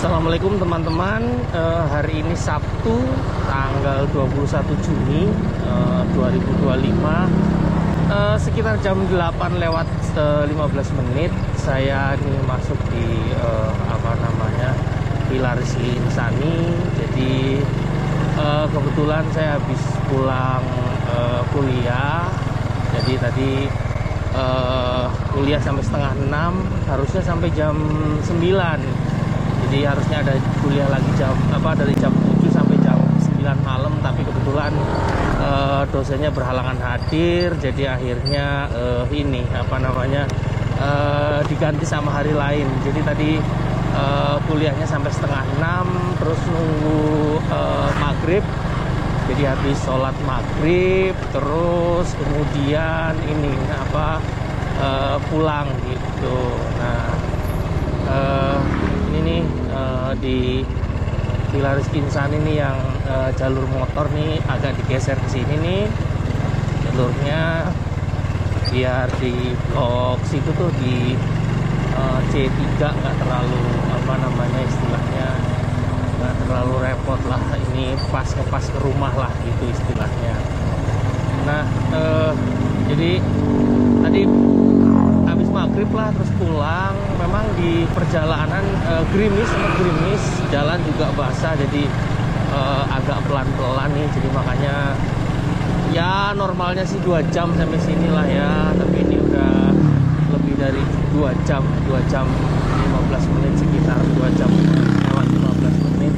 Assalamualaikum teman-teman. Hari ini Sabtu tanggal 21 Juni 2025, sekitar jam 8 lewat 15 menit saya ini masuk di Pilar Rizky Insani. Jadi kebetulan saya habis pulang kuliah. Jadi tadi kuliah sampai setengah 6, harusnya sampai jam 9. Jadi harusnya ada kuliah lagi dari jam 7 sampai jam 9 malam, tapi kebetulan dosennya berhalangan hadir. Jadi akhirnya diganti sama hari lain. Jadi tadi kuliahnya sampai setengah 6, terus nunggu maghrib. Jadi habis sholat maghrib, terus kemudian pulang gitu. Nah, ini di Pilar Rizky Insani ini yang jalur motor nih agak digeser ke sini nih jalurnya, biar di blok situ tuh di C3 nggak terlalu istilahnya nggak terlalu repot lah, ini pas ke rumah lah gitu istilahnya. Nah, jadi tadi habis maghrib lah terus pulang. Memang di perjalanan gerimis, jalan juga basah, jadi agak pelan-pelan nih. Jadi makanya ya normalnya sih 2 jam sampai sini lah ya, tapi ini udah lebih dari 2 jam 15 menit, sekitar 2 jam lewat 15 menit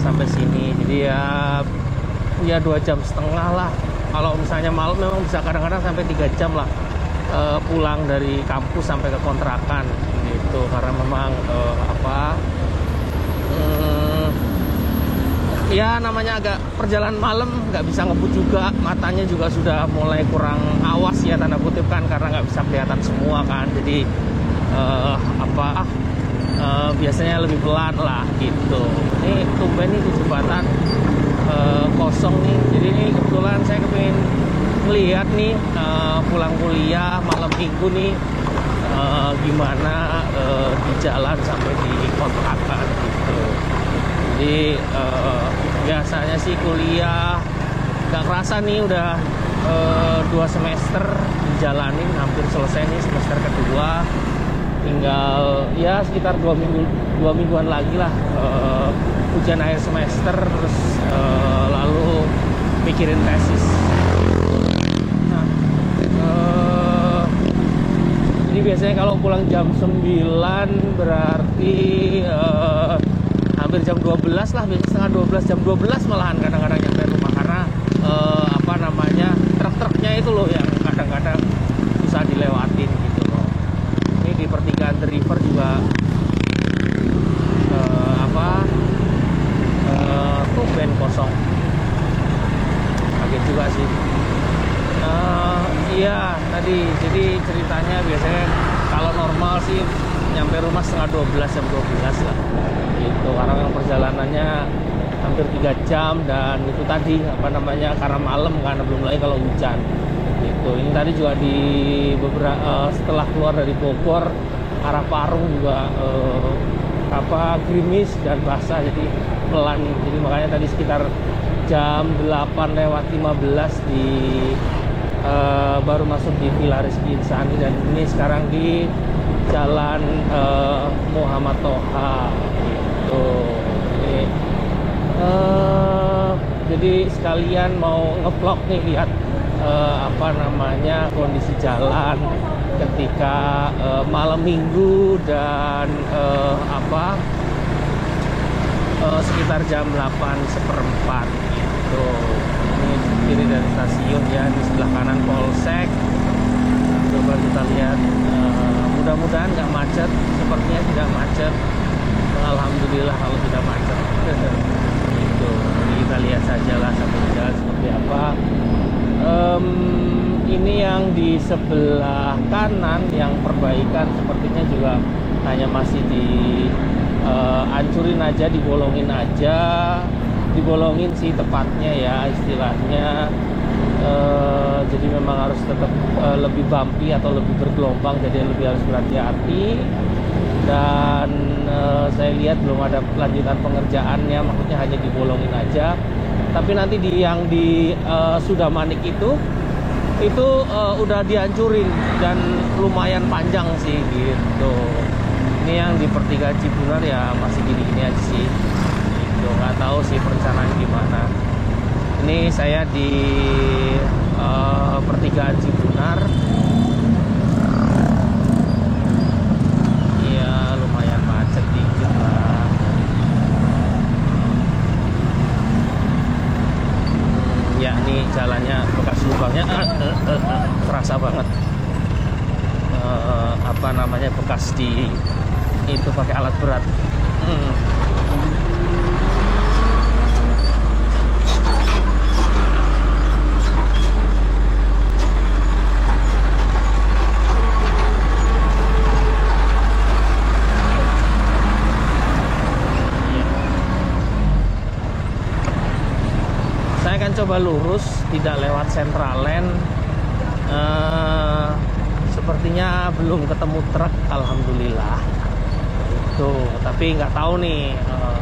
sampai sini. Jadi ya 2 jam setengah lah. Kalau misalnya malam memang bisa kadang-kadang sampai 3 jam lah pulang dari kampus sampai ke kontrakan gitu, karena memang ya namanya agak perjalanan malam, nggak bisa ngebut juga, matanya juga sudah mulai kurang awas ya, tanda kutip kan, karena nggak bisa kelihatan semua kan. Jadi biasanya lebih pelan lah gitu. Ini tumben nih di jembatan kosong nih. Jadi ini kebetulan saya kepingin ngelihat nih pulang kuliah malam minggu nih gimana di jalan sampai di kontrakan gitu. Jadi biasanya sih kuliah nggak kerasa nih udah 2 semester dijalanin, hampir selesai nih semester kedua. Tinggal ya sekitar 2 mingguan lagi lah ujian akhir semester, terus lalu mikirin tesis. Jadi biasanya kalau pulang jam 9 berarti hampir jam 12 lah, biasanya setengah 12, jam 12 malahan kadang-kadang nyampe rumah, karena truk-truknya itu loh yang kadang-kadang susah dilewatin gitu loh. Ini di pertigaan The River juga tumben kosong, kaget juga sih. Iya tadi, jadi ceritanya biasanya kalau normal sih nyampe rumah setengah 12, jam 12 lah gitu, karena yang perjalanannya hampir 3 jam. Dan itu tadi karena malam, karena belum lagi kalau hujan gitu. Ini tadi juga di setelah keluar dari Bogor arah Parung juga gerimis dan basah, jadi pelan. Jadi makanya tadi sekitar jam 8 lewat 15 baru masuk di Pilar Rizky Insani, dan ini sekarang di Jalan Muhammad Toha gitu. Jadi sekalian mau ngevlog nih, lihat kondisi jalan ketika malam minggu dan sekitar jam 8:15 gitu. Ini kiri dari stasiun ya, di sebelah kanan Polsek. Coba kita lihat, mudah-mudahan nggak macet, sepertinya tidak macet. Alhamdulillah kalau tidak macet gitu. Jadi kita lihat saja lah sambil jalan seperti apa. Ini yang di sebelah kanan yang perbaikan sepertinya juga hanya masih hancurin aja, dibolongin sih tepatnya ya istilahnya. Jadi memang harus tetap lebih bumpy atau lebih bergelombang, jadi lebih harus berhati-hati. Dan saya lihat belum ada lanjutan pengerjaannya, maksudnya hanya dibolongin aja. Tapi nanti yang di Sudamanik itu udah dihancurin dan lumayan panjang sih gitu. Ini yang di pertigaan Cibunar ya masih gini-gini aja sih gitu. Nggak tahu sih perencanaan gimana. Ini saya di pertigaan Cibunar ya, lumayan macet dikit lah. Ya ini jalannya bekas lubangnya kerasa banget. Apa namanya, bekas di itu pakai alat berat. Saya akan coba lurus, tidak lewat Centraland. Sepertinya belum ketemu truk, alhamdulillah. Itu, tapi nggak tahu nih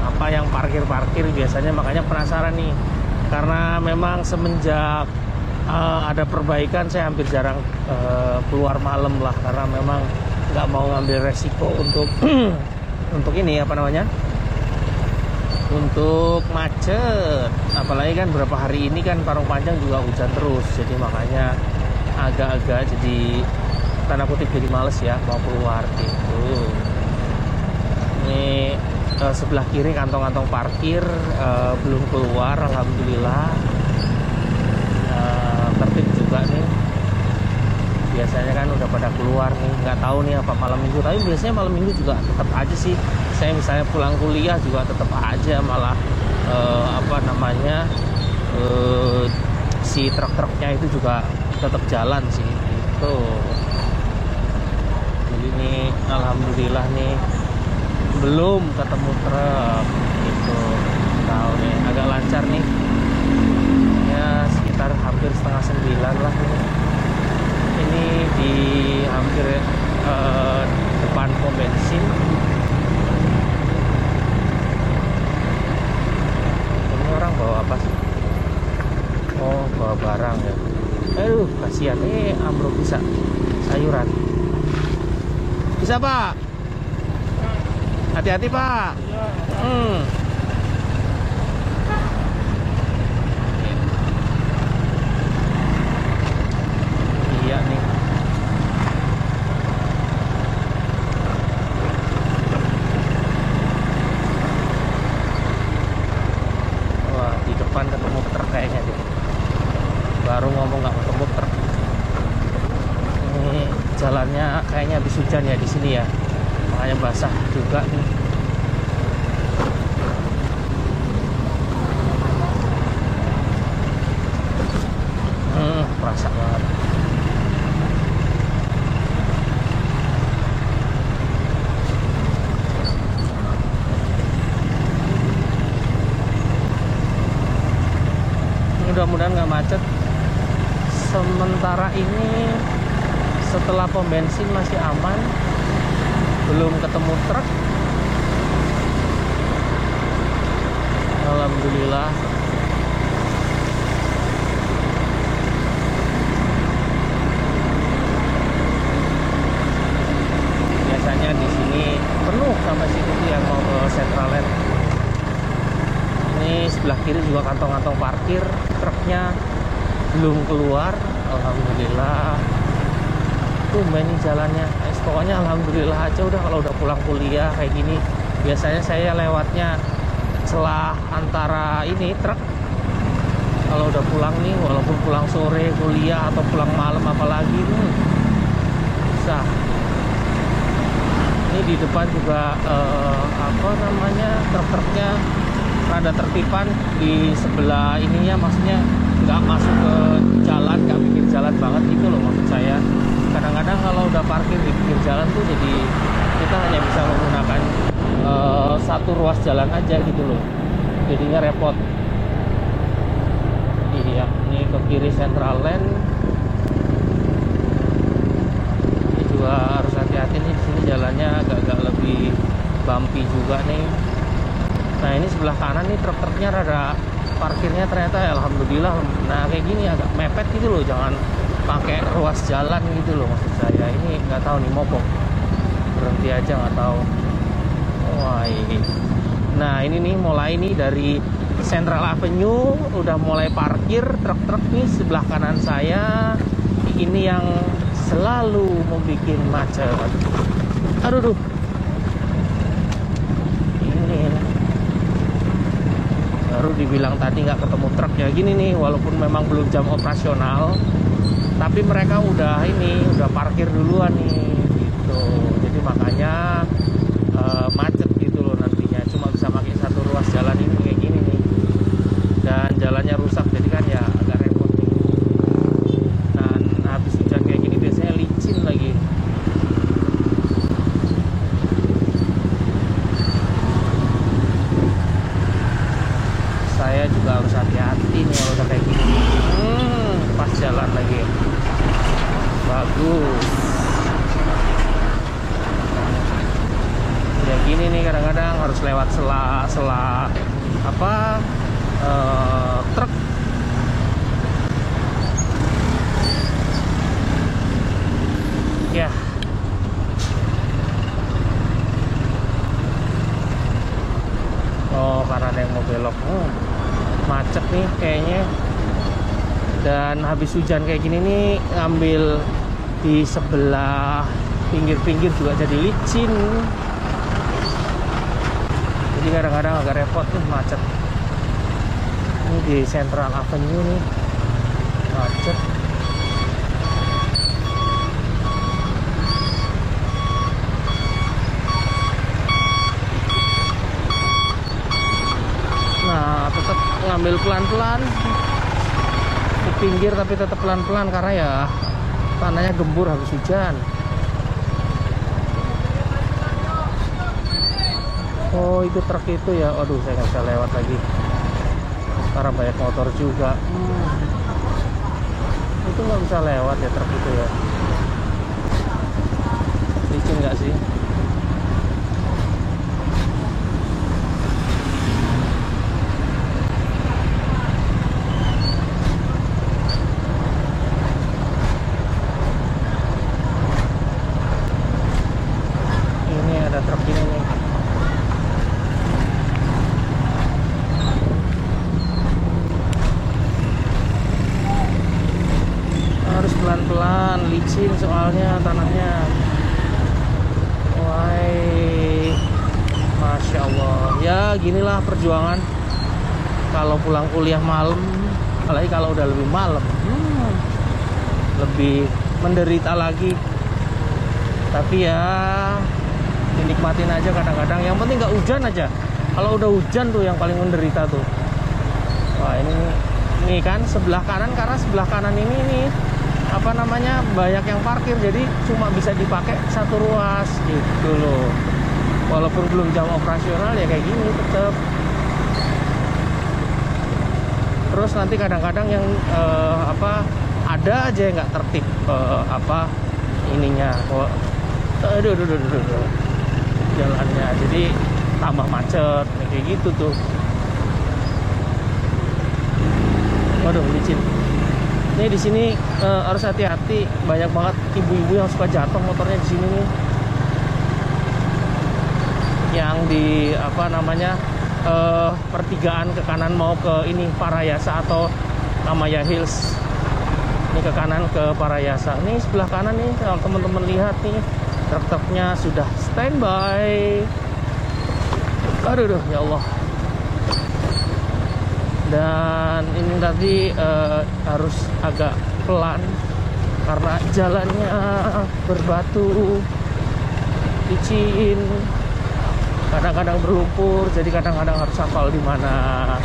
apa yang parkir biasanya, makanya penasaran nih. Karena memang semenjak ada perbaikan, saya hampir jarang keluar malam lah, karena memang nggak mau ngambil resiko untuk untuk ini apa namanya, untuk macet. Apalagi kan beberapa hari ini kan Parung Panjang juga hujan terus, jadi makanya agak-agak jadi tanda kutip jadi males ya mau keluar gitu. Ini sebelah kiri kantong-kantong parkir belum keluar, alhamdulillah. Tertib juga nih. Biasanya kan udah pada keluar nih, nggak tahu nih apa malam minggu. Tapi biasanya malam minggu juga tetap aja sih. Saya misalnya pulang kuliah juga tetap aja malah apa namanya, si truk-truknya itu juga tetap jalan sih gitu. Jadi nih alhamdulillah nih belum ketemu truk gitu. Tahu nih agak lancar nih ya, sekitar hampir setengah 9 lah nih. Ini di hampir depan pom bensin. Ini orang bawa apa sih? Oh, bawa barang ya. Aduh, kasihan nih, ambruk bisa sayuran. Bisa, Pak? Hati-hati, Pak. Iya nih. Wah, di depan ketemu truk kayaknya deh. Baru ngomong nggak ketemu truk. Ini jalannya kayaknya habis hujan ya di sini ya, makanya basah juga nih. Perasa banget. Mudah-mudahan nggak macet. Sementara ini setelah pom bensin masih aman, belum ketemu truk, alhamdulillah. Biasanya di sini penuh sama situ yang mau ke Centraland. Ini sebelah kiri juga kantong-kantong parkir, truknya belum keluar, alhamdulillah. Tumben nih jalannya. Pokoknya alhamdulillah aja udah kalau udah pulang kuliah kayak gini. Biasanya saya lewatnya celah antara ini truk. Kalau udah pulang nih, walaupun pulang sore kuliah atau pulang malam apalagi susah. Ini di depan juga apa namanya, truk-truknya rada tertipan di sebelah ininya, maksudnya nggak masuk ke jalan, nggak pinggir jalan banget gitu loh maksud saya. Kadang-kadang kalau udah parkir di pinggir jalan tuh jadi kita hanya bisa menggunakan satu ruas jalan aja gitu loh, jadinya repot. Iya, ini ke kiri Centraland. Ini juga harus hati-hati nih, di sini jalannya agak-agak lebih bumpy juga nih. Nah ini sebelah kanan nih truk-truknya rada parkirnya ternyata alhamdulillah. Nah kayak gini agak mepet gitu loh, jangan pakai ruas jalan gitu loh maksud saya. Ini nggak tahu nih mogok berhenti aja nggak tahu. Wah ini. Nah ini nih mulai nih dari Central Avenue udah mulai parkir truk-truk nih sebelah kanan saya. Ini yang selalu membuat macet. Aduh. Ini baru dibilang tadi nggak ketemu truk ya gini nih, walaupun memang belum jam operasional, tapi mereka udah parkir duluan nih gitu. Jadi makanya macet gitu loh nantinya. Cuma bisa pakai satu ruas jalan ini kayak gini nih. Dan jalannya rusak jadi kan ya agak repot nih. Dan habis hujan kayak gini biasanya licin lagi. Saya juga harus hati-hati nih kalau udah kayak gini. Pas jalan lagi. Bagus. Ya gini nih kadang-kadang harus lewat sela truk. Ya. Oh, karena ada yang mau belok. Macet nih kayaknya. Dan habis hujan kayak gini nih, ngambil di sebelah pinggir-pinggir juga jadi licin. Jadi kadang-kadang agak repot nih macet. Ini di Central Avenue nih macet. Nah tetap ngambil pelan-pelan di pinggir, tapi tetap pelan-pelan karena ya tanahnya gembur habis hujan. Oh itu truk itu ya. Aduh saya nggak bisa lewat lagi karena banyak motor juga. Itu nggak bisa lewat ya truk itu ya. Licin nggak sih? Ini ada truk ini nih. Harus pelan-pelan, licin soalnya tanahnya. Wah, Masya Allah. Ya ginilah perjuangan kalau pulang kuliah malam, apalagi kalau udah lebih malam, lebih menderita lagi. Tapi ya dinikmatin aja kadang-kadang. Yang penting nggak hujan aja. Kalau udah hujan tuh yang paling menderita tuh. Wah ini kan sebelah kanan, karena sebelah kanan ini nih banyak yang parkir, jadi cuma bisa dipakai satu ruas gitu loh. Walaupun belum jam operasional ya kayak gini tetap. Terus nanti kadang-kadang yang ada aja yang nggak tertib ininya. Aduh, jalannya jadi tambah macet kayak gitu tuh. Waduh licin. Ini di sini harus hati-hati, banyak banget ibu-ibu yang suka jatuh motornya di sini nih. Yang di pertigaan ke kanan mau ke ini Parayasa atau Kamaya Hills. Ini ke kanan ke Parayasa. Ini sebelah kanan nih kalau teman-teman lihat nih, truk-truknya sudah standby. Aduh, ya Allah. Dan ini tadi harus agak pelan karena jalannya berbatu, licin, kadang-kadang berlumpur, jadi kadang-kadang harus hafal di mana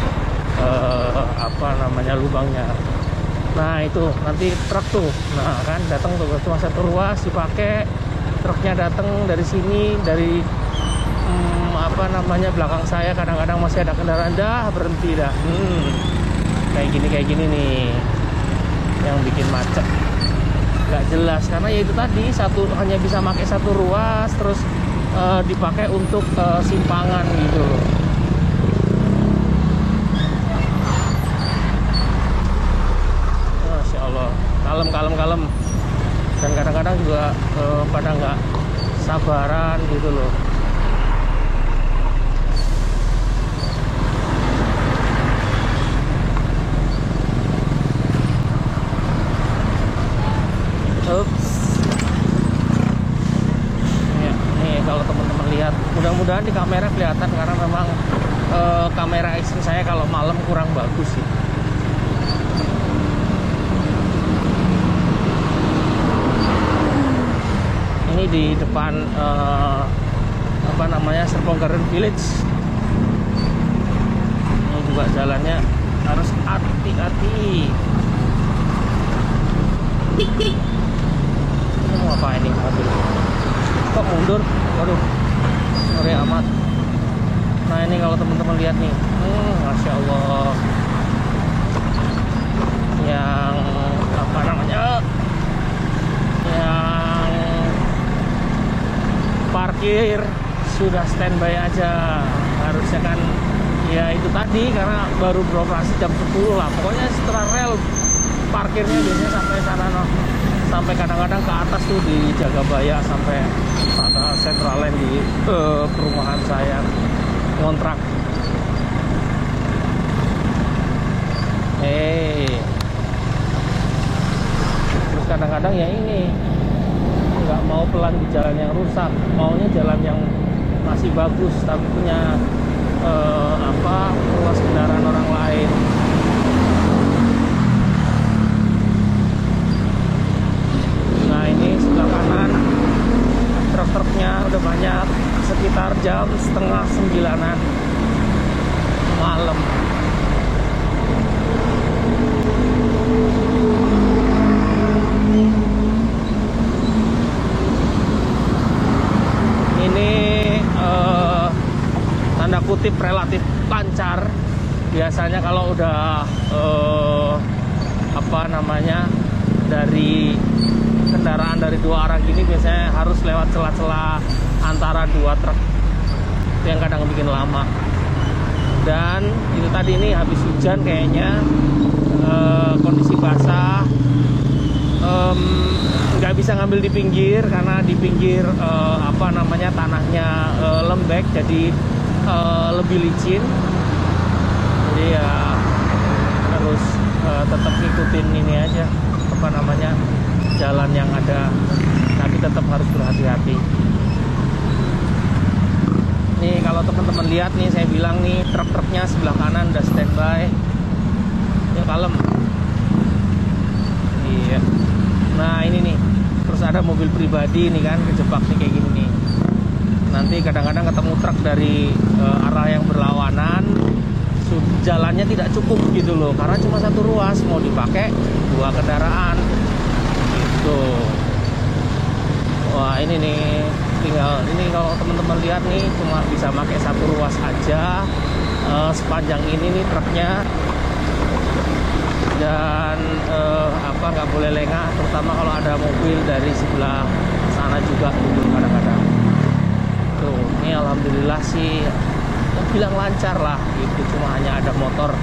lubangnya. Nah itu nanti truk tuh, nah kan datang tuh cuma satu ruas dipakai, truknya datang dari sini, dari belakang saya kadang-kadang masih ada kendaraan, dah berhenti dah. Kayak gini nih yang bikin macet, nggak jelas karena ya itu tadi hanya bisa pakai satu ruas, terus dipakai untuk simpangan gitu loh. Masya Allah, kalem. Dan kadang-kadang juga pada nggak sabaran gitu loh. Ups. Ya, nih kalau teman-teman lihat, mudah-mudahan di kamera kelihatan karena memang kamera action saya kalau malam kurang bagus sih. Ini di depan apa namanya, Serpong Garden Village. Ini juga jalannya harus hati-hati. Ini mau apa ini mobil? Kok mundur? Waduh, ngeri amat. Nah ini kalau teman-teman lihat nih, Masya Allah, yang apa namanya, yang parkir sudah standby aja. Harusnya kan ya itu tadi, karena baru beroperasi jam 10 lah. Pokoknya setelah rel parkirnya biasanya sampai sana, sampai kadang-kadang ke atas tuh di Jagabaya, sampai Central Land di perumahan saya ngontrak. Terus kadang-kadang ya ini nggak mau pelan di jalan yang rusak, maunya jalan yang masih bagus tapi punya ruas kendaraan orang lain. Nah ini sebelah kanan truk-truknya udah banyak, sekitar jam setengah 9-an malam. Ini tanda kutip relatif lancar. Biasanya kalau udah apa namanya, dari kendaraan dari dua arah gini biasanya harus lewat celah-celah antara dua truk, itu yang kadang bikin lama. Dan itu tadi ini habis hujan kayaknya, kondisi basah, nggak bisa ngambil di pinggir karena di pinggir apa namanya, tanahnya lembek, jadi lebih licin. Jadi ya harus tetap ikutin ini aja, apa namanya, jalan yang ada, tapi tetap harus berhati-hati. Nih kalau teman-teman lihat nih, saya bilang nih, truk-truknya sebelah kanan udah standby. Ya kalem. Iya. Nah ini nih, terus ada mobil pribadi nih kan, kejebak nih kayak gini nih. Nanti kadang-kadang ketemu truk dari arah yang berlawanan, jalannya tidak cukup gitu loh, karena cuma satu ruas, mau dipakai dua kendaraan gitu. Wah ini nih, tinggal ini kalau teman-teman lihat nih, cuma bisa pakai satu ruas aja, sepanjang ini nih truknya. Dan apa, nggak boleh lengah, terutama kalau ada mobil dari sebelah sana juga gitu kadang-kadang. Tuh, ini alhamdulillah sih bilang lancar lah gitu, cuma hanya ada motor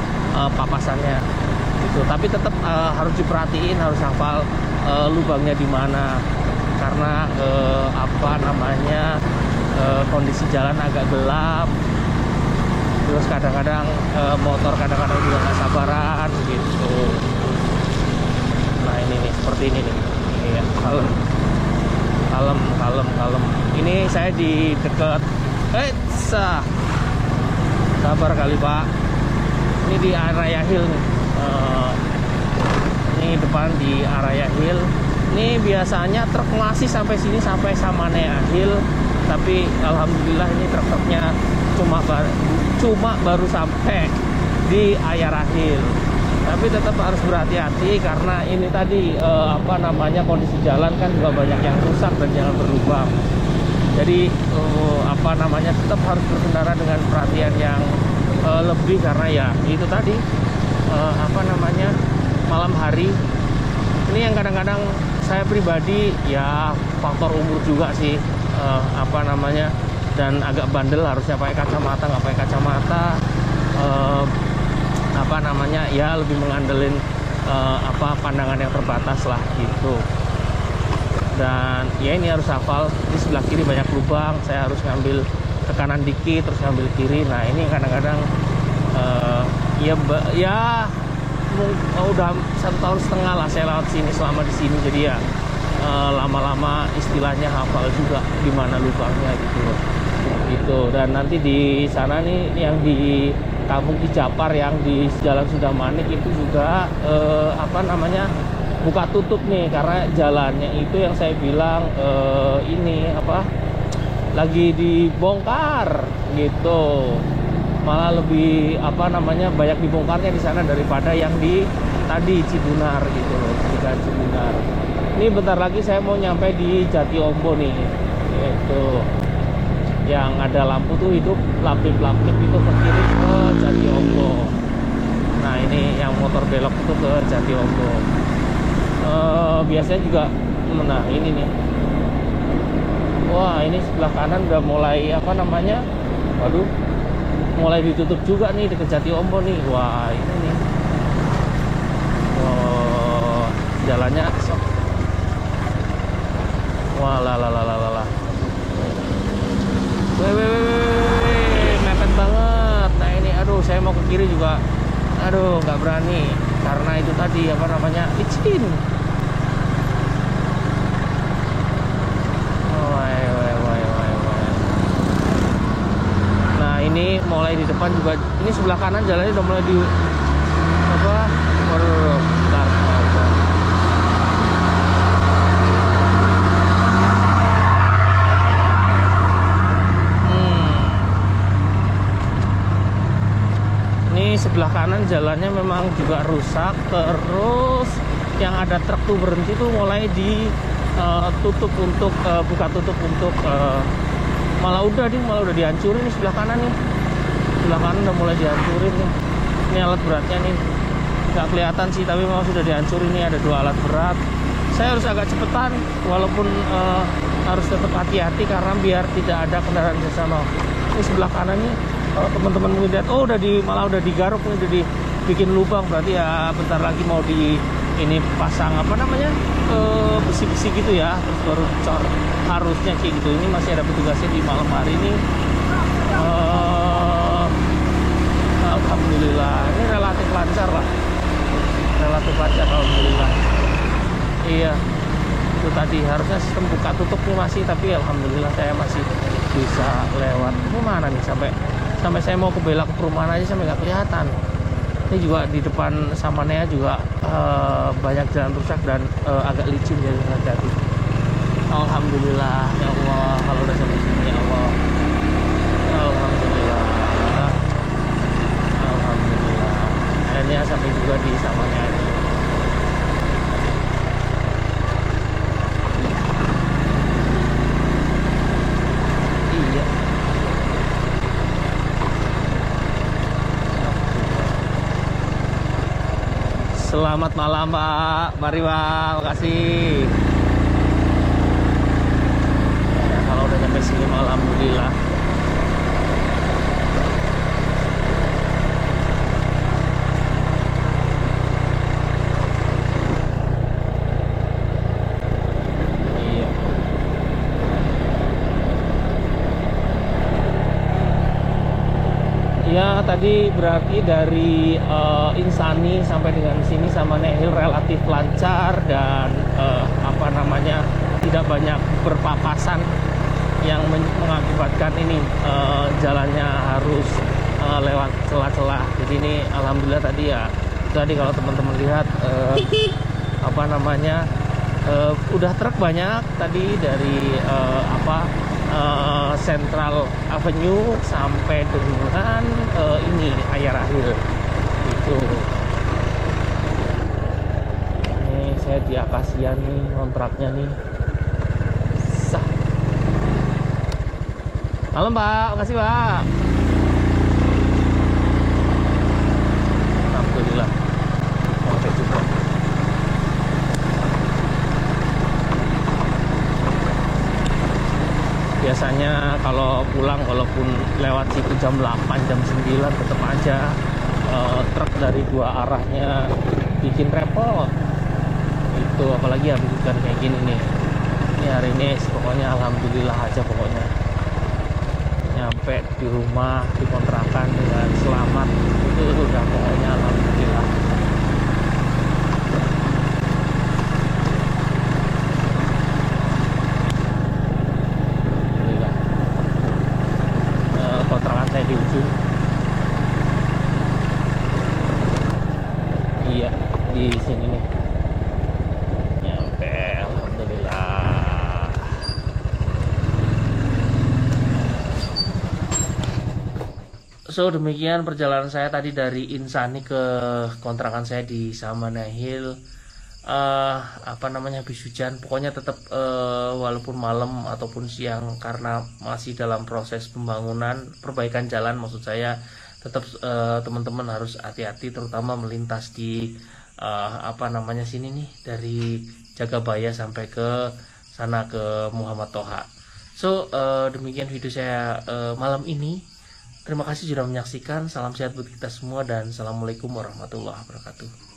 papasannya gitu. Tapi tetap harus diperhatiin, harus hafal lubangnya di mana, karena apa namanya, kondisi jalan agak gelap. Terus kadang-kadang motor kadang-kadang juga nggak sabaran gitu. Nah ini nih, seperti ini nih. Iya, kalem. Ini saya di dekat sabar kali Pak. Ini di Araya Hill nih. Ini depan di Araya Hill. Ini biasanya truk masih sampai sini, sampai Samanea Hill. Tapi alhamdulillah ini truk-truknya cuma baru sampai di Ayara Hill. Tapi tetap harus berhati-hati karena ini tadi apa namanya, kondisi jalan kan juga banyak yang rusak dan jalan berlubang. Jadi apa namanya, tetap harus berkendara dengan perhatian yang lebih, karena ya itu tadi apa namanya, malam hari. Ini yang kadang-kadang saya pribadi ya faktor umur juga sih, apa namanya, dan agak bandel, harusnya pakai kacamata, nggak pakai kacamata. Apa namanya, ya lebih mengandelin apa pandangan yang terbatas lah gitu. Dan ya ini harus hafal, di sebelah kiri banyak lubang, saya harus ngambil ke kanan dikit terus ngambil kiri. Nah ini kadang-kadang ya udah 1,5 tahun lah saya lewat sini, selama di sini, jadi ya lama-lama istilahnya hafal juga di mana lubangnya gitu loh. Gitu. Dan nanti di sana nih yang di Kampung Kijapar yang di Jalan Sudamanik itu juga apa namanya, buka tutup nih, karena jalannya itu yang saya bilang ini apa, lagi dibongkar gitu. Malah lebih apa namanya, banyak dibongkarnya di sana daripada yang di tadi Cibunar gitu loh, di Cibunar. Ini bentar lagi saya mau nyampe di Jatiombo nih, itu yang ada lampu tuh hidup lapip-lapip itu ke kiri ke Jatiombo. Nah ini yang motor belok itu ke Jatiombo. Biasanya juga, nah ini nih, wah ini sebelah kanan udah mulai apa namanya, waduh, mulai ditutup juga nih deket Jatiombo nih. Wah ini nih, wah jalannya wah lah. Mepet banget. Nah ini, aduh, saya mau ke kiri juga, aduh, nggak berani karena itu tadi apa namanya, licin. Nah ini mulai di depan juga, ini sebelah kanan jalannya udah mulai di apa, waduh, bentar. Sebelah kanan jalannya memang juga rusak, terus yang ada truk tuh berhenti tuh mulai ditutup untuk buka tutup untuk malah udah dihancurin nih sebelah kanan nih. Sebelah kanan udah mulai dihancurin nih. Ini alat beratnya nih, nggak kelihatan sih tapi memang sudah dihancurin nih, ada 2 alat berat. Saya harus agak cepetan walaupun harus tetap hati-hati karena biar tidak ada kendaraan di sana. Ini sebelah kanan nih, kalau teman-teman melihat, oh malah udah digaruk nih, udah dibikin lubang, berarti ya bentar lagi mau ini pasang apa namanya, besi-besi gitu ya, terus baru cor, harusnya kayak gitu. Ini masih ada petugasnya di malam hari ini. Alhamdulillah ini relatif lancar lah, alhamdulillah. Iya, itu tadi harusnya sistem buka tutup nih masih, tapi alhamdulillah saya masih bisa lewat. Ini mana nih, sampai saya mau belok ke perumahan aja sampai nggak kelihatan. Ini juga di depan Samanea juga banyak jalan rusak dan agak licin, jadi hati-hati. Alhamdulillah ya Allah, kalau udah sampai sini ya Allah, alhamdulillah. Alhamdulillah akhirnya sampai juga di Samanea ini. Selamat malam Pak, mari Pak, makasih. Ya, kalau udah sampai sini alhamdulillah. Iya. Ya tadi berarti dari Insani sampai dengan sini sama Nehil relatif lancar dan apa namanya, tidak banyak berpapasan yang mengakibatkan ini jalannya harus lewat celah-celah. Jadi ini alhamdulillah tadi ya, tadi kalau teman-teman lihat apa namanya, udah truk banyak tadi dari Central Avenue sampai dengan ini Ayar Akhir itu. Ini saya di Akasia nih kontraknya nih. Sah. Malam Pak, makasih Pak. Alhamdulillah. Sampai jumpa. walaupun lewat situ jam 8 jam 9 tetap aja truk dari dua arahnya bikin repot itu, apalagi habis hujan kayak gini nih. Ini hari ini pokoknya alhamdulillah aja, pokoknya nyampe di rumah di kontrakan dengan selamat, itu udah pokoknya alhamdulillah. Kontrakan saya di ujung, iya di sini nih, nyampe alhamdulillah. So demikian perjalanan saya tadi dari Insani ke kontrakan saya di Samana Hill. Habis hujan, pokoknya tetap walaupun malam ataupun siang, karena masih dalam proses pembangunan perbaikan jalan maksud saya, tetap teman-teman harus hati-hati, terutama melintas di sini nih, dari Jagabaya sampai ke sana ke Muhammad Toha. So demikian video saya malam ini. Terima kasih sudah menyaksikan. Salam sehat buat kita semua dan assalamualaikum warahmatullahi wabarakatuh.